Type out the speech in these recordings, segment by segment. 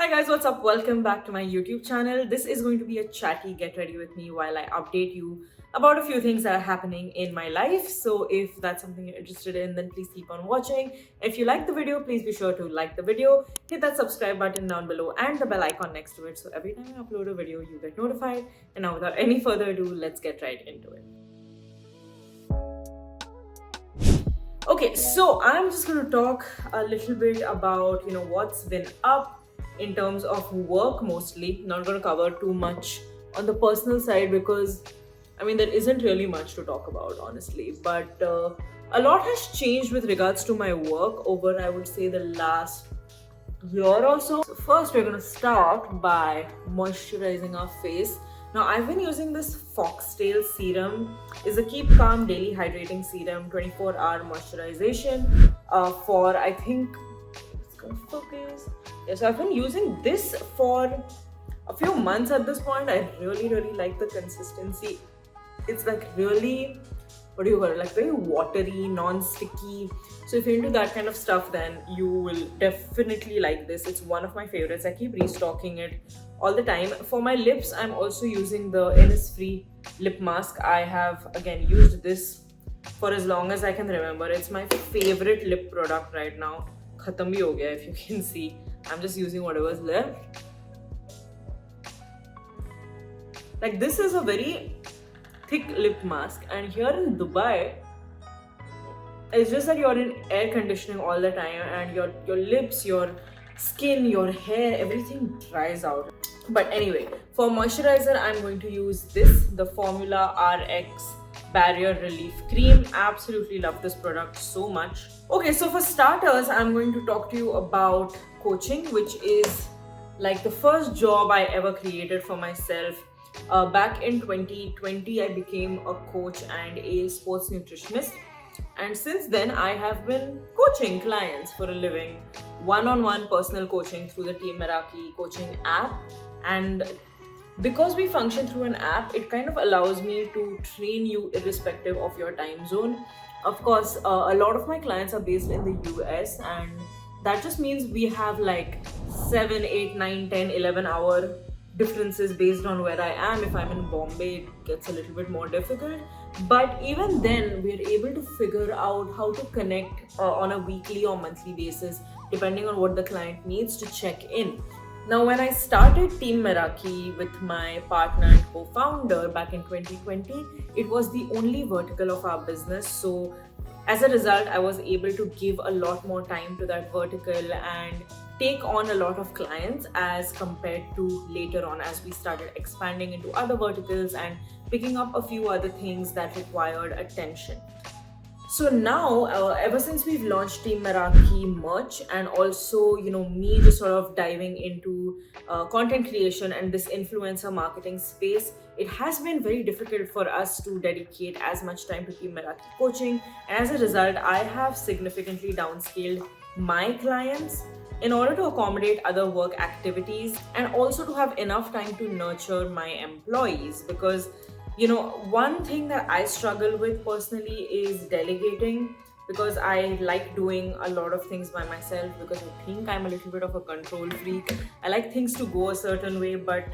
Hi guys, what's up? Welcome back to my YouTube channel. This is going to be a chatty get ready with me while I update you about a few things that are happening in my life. So if that's something you're interested in, then please keep on watching. If you like the video, please be sure to like the video, hit that subscribe button down below and the bell icon next to it. So every time I upload a video, you get notified. And now without any further ado, let's get right into it. Okay, so I'm just going to talk a little bit about, what's been up in terms of work mostly. Not going to cover too much on the personal side because, there isn't really much to talk about, honestly. But a lot has changed with regards to my work over, I would say, the last year or so. So first, we're going to start by moisturizing our face. Now, I've been using this Foxtale Serum. It's a Keep Calm Daily Hydrating Serum, 24-hour moisturization for, I think, it's gonna focus. Yeah, so I've been using this for a few months at this point. I really like the consistency. It's like really, like very watery, non-sticky. So if you're into that kind of stuff, then you will definitely like this. It's one of my favorites. I keep restocking it all the time. For my lips, I'm also using the InnisFree Lip Mask. I have again used this for as long as I can remember. It's my favorite lip product right now. Khatam bhi ho gaya, if you can see. I'm just using whatever's left. Like, this is a very thick lip mask, and here in Dubai, it's just that you're in air conditioning all the time, and your lips, your skin, your hair, everything dries out. But anyway, for moisturizer, I'm going to use this, the FormulaRX Barrier Relief Cream. Absolutely love this product so much. Okay, so for starters, I'm going to talk to you about coaching, which is like the first job I ever created for myself. Back in 2020, I became a coach and a sports nutritionist. And since then, I have been coaching clients for a living, one-on-one personal coaching through the TeaMeraki coaching app. And because we function through an app, it kind of allows me to train you irrespective of your time zone. Of course, a lot of my clients are based in the US, and that just means we have like 7, 8, 9, 10, 11 hour differences based on where I am. If I'm in Bombay, it gets a little bit more difficult. But even then, we're able to figure out how to connect on a weekly or monthly basis, depending on what the client needs to check in. Now, when I started TeaMeraki with my partner and co-founder back in 2020, it was the only vertical of our business. So as a result, I was able to give a lot more time to that vertical and take on a lot of clients as compared to later on as we started expanding into other verticals and picking up a few other things that required attention. So now, ever since we've launched TeaMeraki merch, and also, me just sort of diving into content creation and this influencer marketing space, it has been very difficult for us to dedicate as much time to TeaMeraki coaching. And as a result, I have significantly downscaled my clients in order to accommodate other work activities and also to have enough time to nurture my employees. Because one thing that I struggle with personally is delegating, because I like doing a lot of things by myself because I think I'm a little bit of a control freak. I like things to go a certain way, but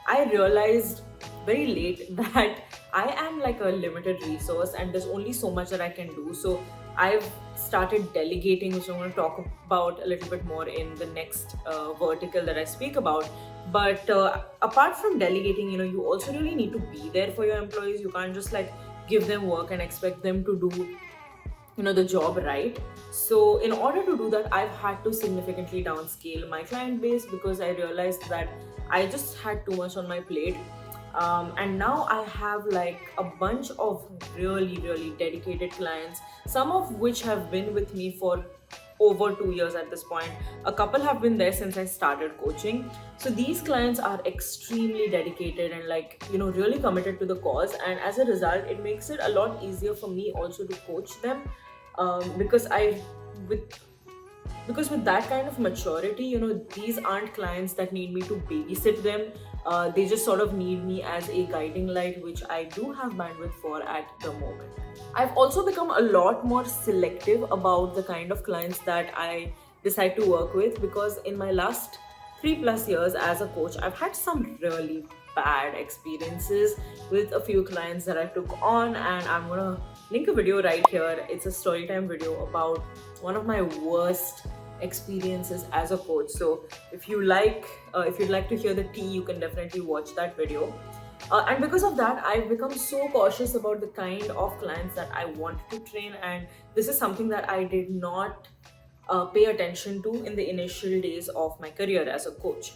I realized very late that I am like a limited resource and there's only so much that I can do. So I've started delegating, which I'm going to talk about a little bit more in the next vertical that I speak about. But apart from delegating, you also really need to be there for your employees. You can't just like give them work and expect them to do the job right. So in order to do that, I've had to significantly downscale my client base because I realized that I just had too much on my plate. And now I have like a bunch of really dedicated clients, some of which have been with me for over 2 years at this point. A couple have been there since I started coaching. So these clients are extremely dedicated and really committed to the cause. And as a result, it makes it a lot easier for me also to coach them because with that kind of maturity, these aren't clients that need me to babysit them. They just sort of need me as a guiding light, which I do have bandwidth for at the moment. I've also become a lot more selective about the kind of clients that I decide to work with, because in my last 3+ years as a coach, I've had some really bad experiences with a few clients that I took on, and I'm gonna link a video right here. It's a story time video about one of my worst experiences as a coach. So if you'd like to hear the tea, you can definitely watch that video. And because of that, I've become so cautious about the kind of clients that I want to train, and this is something that I did not pay attention to in the initial days of my career as a coach.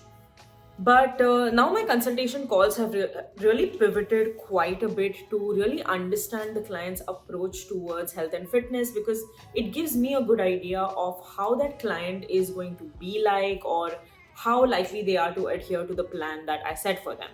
But now my consultation calls have really pivoted quite a bit to really understand the client's approach towards health and fitness, because it gives me a good idea of how that client is going to be like, or how likely they are to adhere to the plan that I set for them.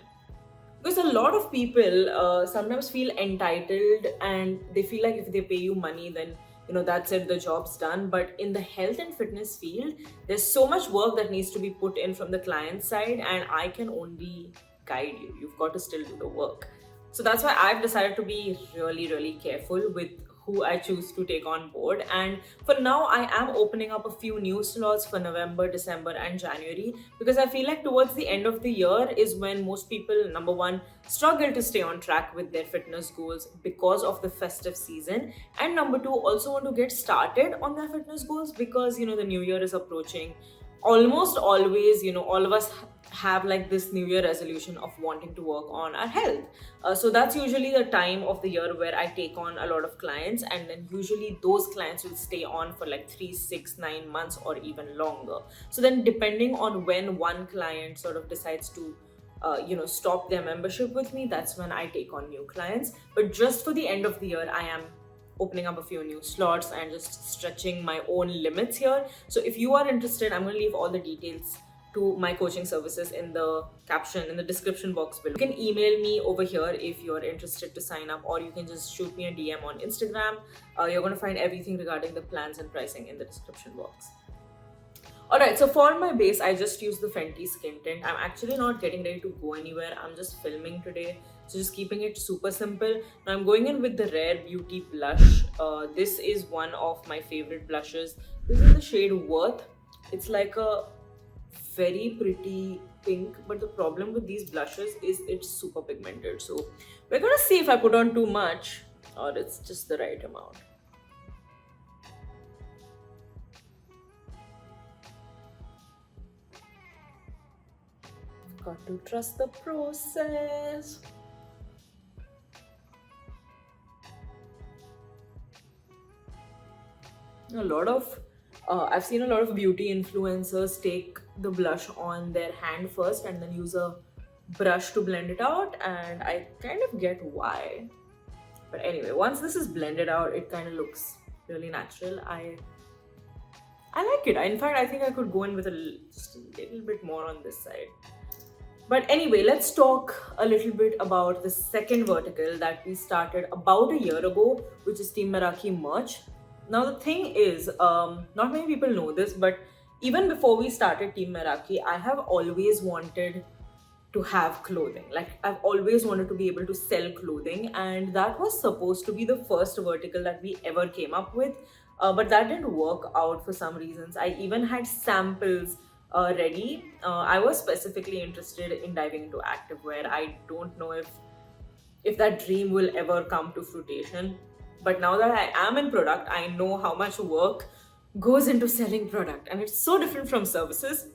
Because a lot of people sometimes feel entitled, and they feel like if they pay you money, then that's it, the job's done. But in the health and fitness field, there's so much work that needs to be put in from the client side, and I can only guide you. You've got to still do the work. So that's why I've decided to be really, really careful with who I choose to take on board. And for now, I am opening up a few new slots for November, December, and January, because I feel like towards the end of the year is when most people, number one, struggle to stay on track with their fitness goals because of the festive season, and number two, also want to get started on their fitness goals because the new year is approaching. Almost always, all of us have like this new year resolution of wanting to work on our health. So that's usually the time of the year where I take on a lot of clients, and then usually those clients will stay on for like 3, 6, 9 months or even longer. So then depending on when one client sort of decides to stop their membership with me, that's when I take on new clients. But just for the end of the year, I am opening up a few new slots and just stretching my own limits here. So if you are interested, I'm going to leave all the details to my coaching services in the caption, in the description box below. You can email me over here if you're interested to sign up, or you can just shoot me a DM on Instagram. You're going to find everything regarding the plans and pricing in the description box. Alright, so for my base, I just use the Fenty Skin Tint. I'm actually not getting ready to go anywhere. I'm just filming today, so just keeping it super simple. Now I'm going in with the Rare Beauty blush. This is one of my favorite blushes. This is the shade Worth. It's like a very pretty pink, but the problem with these blushes is it's super pigmented. So we're gonna see if I put on too much or it's just the right amount. Got to trust the process. I've seen a lot of beauty influencers take the blush on their hand first and then use a brush to blend it out, and I kind of get why. But anyway, once this is blended out, it kind of looks really natural. I like it. In fact, I think I could go in with just a little bit more on this side. But anyway, let's talk a little bit about the second vertical that we started about a year ago, which is TeaMeraki merch. Now the thing is, not many people know this, but even before we started TeaMeraki, I have always wanted to have clothing. Like, I've always wanted to be able to sell clothing, and that was supposed to be the first vertical that we ever came up with. But that didn't work out for some reasons. I even had samples ready. I was specifically interested in diving into activewear. I don't know if that dream will ever come to fruition. But now that I am in product, I know how much work goes into selling product, and it's so different from services.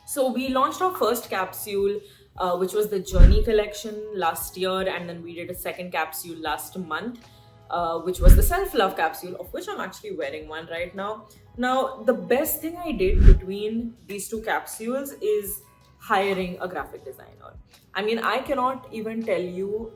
So we launched our first capsule, which was the Journey collection last year, and then we did a second capsule last month, which was the self-love capsule, of which I'm actually wearing one right now. Now, the best thing I did between these two capsules is hiring a graphic designer. I mean, I cannot even tell you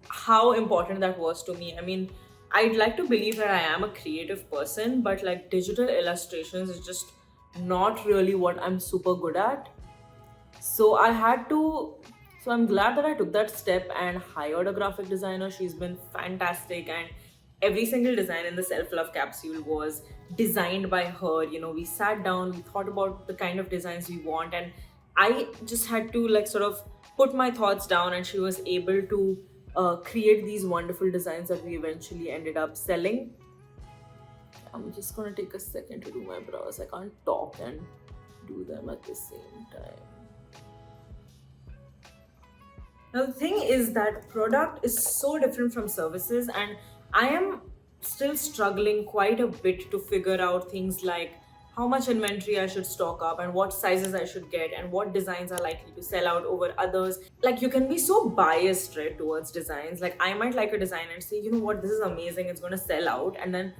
how important that was to me. I mean, I'd like to believe that I am a creative person, but like digital illustrations is just not really what I'm super good at. So I'm glad that I took that step and hired a graphic designer. She's been fantastic, and every single design in the self-love capsule was designed by her. We sat down, we thought about the kind of designs we want, and I just had to like sort of put my thoughts down, and she was able to create these wonderful designs that we eventually ended up selling. I'm just gonna take a second to do my brows. I can't talk and do them at the same time. Now the thing is that product is so different from services, and I am still struggling quite a bit to figure out things like how much inventory I should stock up and what sizes I should get and what designs are likely to sell out over others. Like, you can be so biased, right, towards designs. Like, I might like a design and say, you know what, this is amazing, it's going to sell out, and then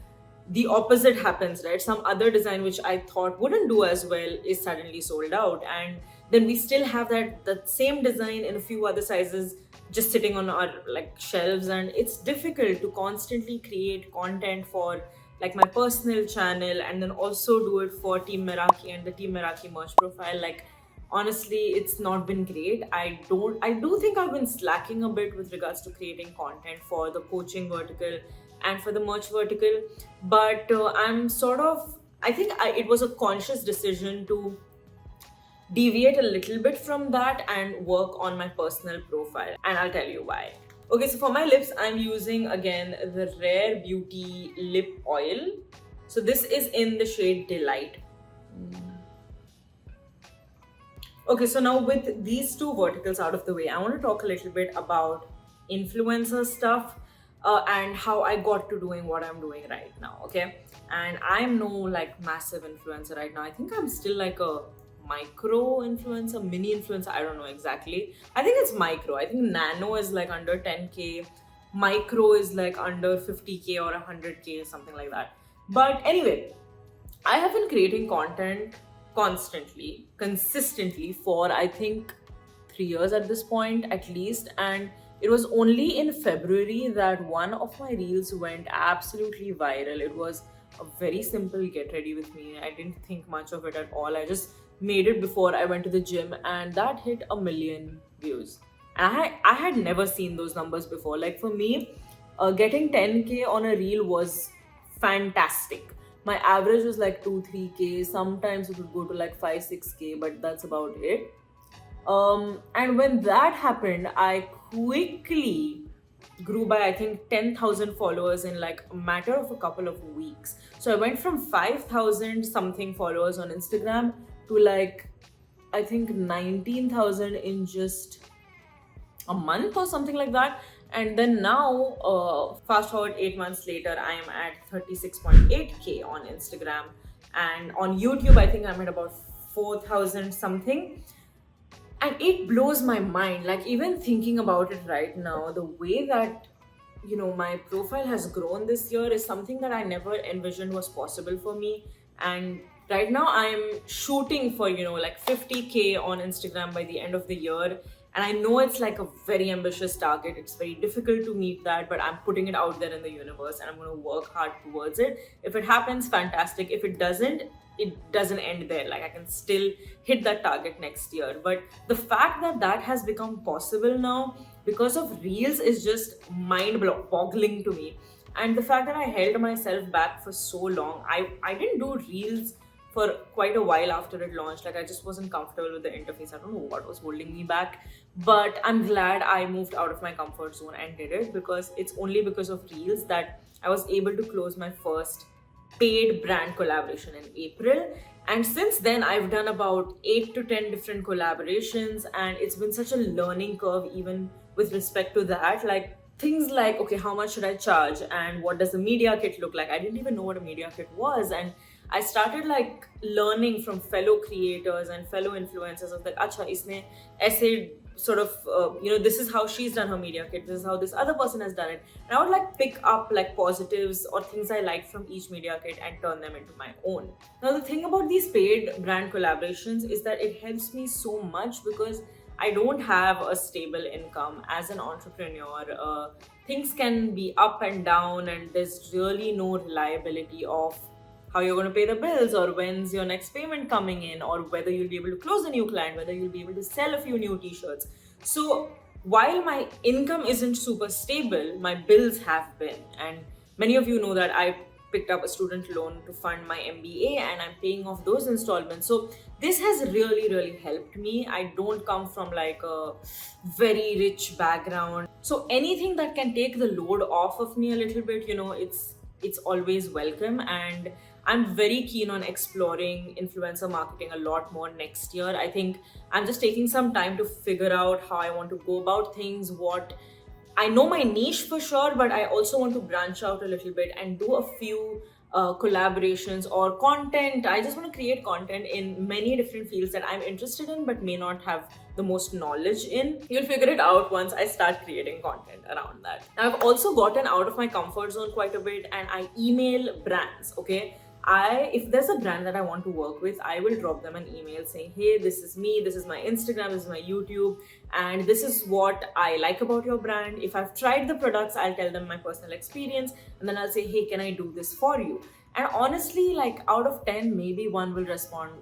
the opposite happens, right? Some other design which I thought wouldn't do as well is suddenly sold out, and then we still have that same design in a few other sizes just sitting on our like shelves. And it's difficult to constantly create content for like my personal channel and then also do it for TeaMeraki and the TeaMeraki merch profile. Like, honestly, it's not been great. I do think I've been slacking a bit with regards to creating content for the coaching vertical and for the merch vertical. But I'm sort of, I think it was a conscious decision to deviate a little bit from that and work on my personal profile, and I'll tell you why. Okay, so for my lips, I'm using again the Rare Beauty lip oil. So this is in the shade Delight. Okay, so now with these two verticals out of the way, I want to talk a little bit about influencer stuff and how I got to doing what I'm doing right now, okay? And I'm no like massive influencer right now. I think I'm still like a micro influencer, mini influencer, I don't know exactly. I think it's micro. I think nano is like under 10K, micro is like under 50K or 100K, something like that. But anyway, I have been creating content constantly, consistently for I think 3 years at this point at least. And it was only in February that one of my reels went absolutely viral. It was a very simple get ready with me. I didn't think much of it at all. I just made it before I went to the gym, and that hit 1 million views. And I had never seen those numbers before. Like, for me, getting 10K on a reel was fantastic. My average was like 2-3K. Sometimes it would go to like 5-6K, but that's about it. And when that happened, I quickly grew by I think 10,000 followers in like a matter of a couple of weeks. So I went from 5,000 something followers on Instagram to like I think 19,000 in just a month or something like that. And then now, fast forward 8 months later, I am at 36.8K on Instagram. And on YouTube, I think I'm at about 4,000 something. And it blows my mind. Like, even thinking about it right now, the way that, my profile has grown this year is something that I never envisioned was possible for me. And right now I'm shooting for, like 50K on Instagram by the end of the year. And I know it's like a very ambitious target. It's very difficult to meet that, but I'm putting it out there in the universe and I'm going to work hard towards it. If it happens, fantastic. If it doesn't end there. Like, I can still hit that target next year. But the fact that that has become possible now because of reels is just mind-boggling to me. And the fact that I held myself back for so long, I didn't do reels for quite a while after it launched. Like, I just wasn't comfortable with the interface. I don't know what was holding me back, but I'm glad I moved out of my comfort zone and did it, because it's only because of reels that I was able to close my first paid brand collaboration in April. And since then, I've done about 8 to 10 different collaborations, and it's been such a learning curve even with respect to that. Like, things like, okay, how much should I charge and what does the media kit look like? I didn't even know what a media kit was, and I started like learning from fellow creators and fellow influencers of like, acha, isne aise sort of, this is how she's done her media kit, this is how this other person has done it. And I would like pick up like positives or things I liked from each media kit and turn them into my own. Now, the thing about these paid brand collaborations is that it helps me so much because I don't have a stable income as an entrepreneur. Things can be up and down, and there's really no reliability of how you're going to pay the bills, or when's your next payment coming in, or whether you'll be able to close a new client, whether you'll be able to sell a few new t-shirts. So while my income isn't super stable, my bills have been. And many of you know that I picked up a student loan to fund my MBA, and I'm paying off those installments. So this has really, really helped me. I don't come from like a very rich background. So anything that can take the load off of me a little bit, it's always welcome. And I'm very keen on exploring influencer marketing a lot more next year. I think I'm just taking some time to figure out how I want to go about things, what I know my niche for sure, but I also want to branch out a little bit and do a few collaborations or content. I just want to create content in many different fields that I'm interested in but may not have the most knowledge in. You'll figure it out once I start creating content around that. Now, I've also gotten out of my comfort zone quite a bit and I email brands, okay? If there's a brand that I want to work with, I will drop them an email saying, hey, this is me, this is my Instagram, this is my YouTube, and this is what I like about your brand. If I've tried the products, I'll tell them my personal experience, and then I'll say, hey, can I do this for you? And honestly, like out of 10, maybe one will respond.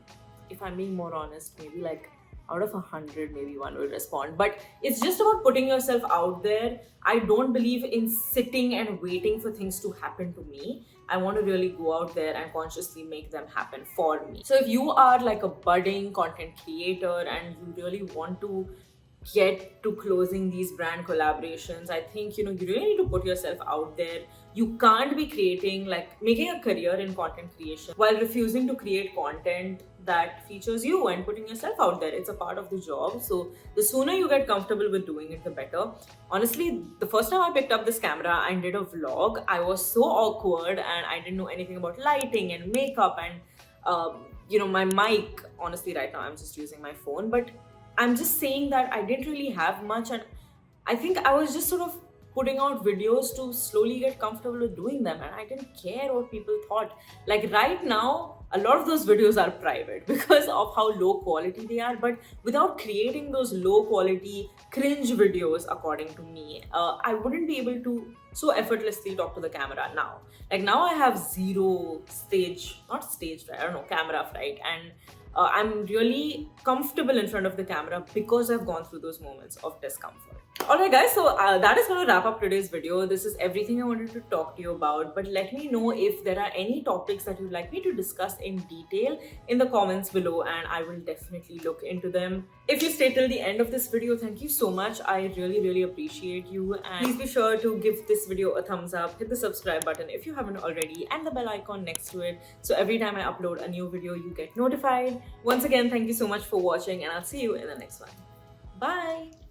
If I'm being more honest, maybe like out of 100, maybe one will respond. But it's just about putting yourself out there. I don't believe in sitting and waiting for things to happen to me. I want to really go out there and consciously make them happen for me. So if you are like a budding content creator and you really want to get to closing these brand collaborations, I think, you really need to put yourself out there. You can't be making a career in content creation while refusing to create content that features you and putting yourself out there. It's a part of the job. So the sooner you get comfortable with doing it, the better. Honestly, the first time I picked up this camera and did a vlog, I was so awkward and I didn't know anything about lighting and makeup and my mic. Honestly, right now I'm just using my phone, but I'm just saying that I didn't really have much, and I think I was just sort of putting out videos to slowly get comfortable with doing them, and I didn't care what people thought. Like right now, a lot of those videos are private because of how low quality they are, but without creating those low quality cringe videos, according to me, I wouldn't be able to so effortlessly talk to the camera now. Like now I have zero camera fright, and I'm really comfortable in front of the camera because I've gone through those moments of discomfort. Alright guys, so that is going to wrap up today's video. This is everything I wanted to talk to you about, but let me know if there are any topics that you'd like me to discuss in detail in the comments below, and I will definitely look into them. If you stayed till the end of this video, thank you so much. I really appreciate you, and please be sure to give this video a thumbs up, hit the subscribe button if you haven't already, and the bell icon next to it, so every time I upload a new video you get notified. Once again, thank you so much for watching, and I'll see you in the next one. Bye!